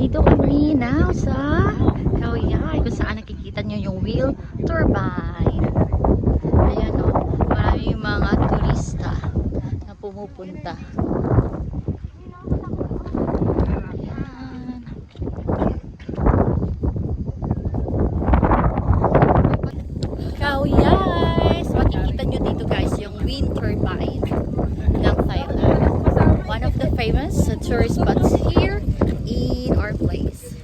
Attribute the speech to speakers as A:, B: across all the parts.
A: Nandito kami now sa Kaoyay, kung saan nakikita nyo yung wind turbine. Ayan o, maraming mga turista na pumupunta. Ayan. Kaoyay! So makikita nyo dito guys yung wind turbine ng Thailand. One of the famous tourist spots here in our place.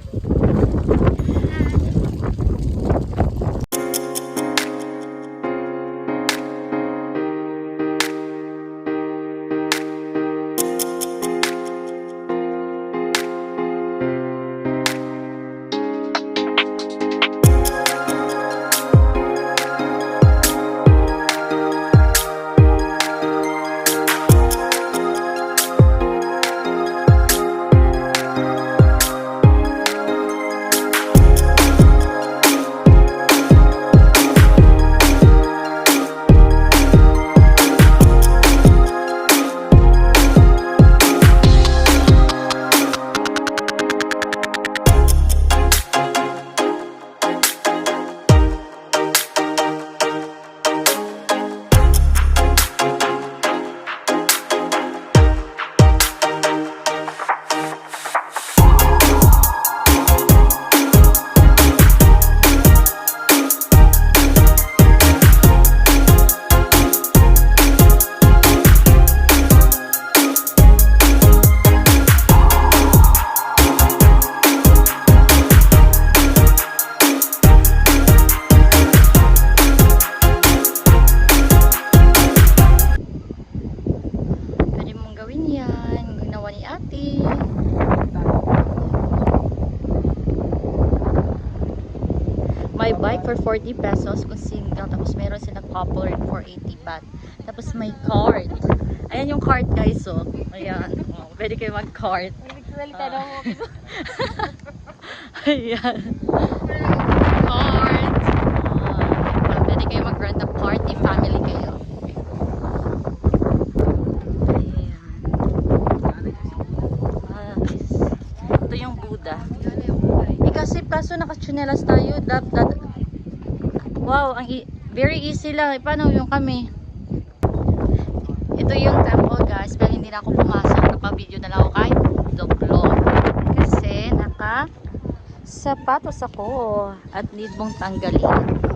A: May bike for 40 pesos kung single. Tapos meron silang couple for 80 baht. Tapos may card. Ayan yung card guys. So, ayan. Oh, pwede kayo mag-card. Ayan. Card. Pwede kayo mag-rent ng card. Family kayo. Ayan. Ito yung Buddha. Kasi kaso naka-tsinelas tayo. Wow, very easy lang. Paano yung kami? Ito yung temple guys. Pero hindi na ako pumasok. Napa-video na lang ako kahit vlog. Kasi naka-sapatos ako. At need mong tanggalin.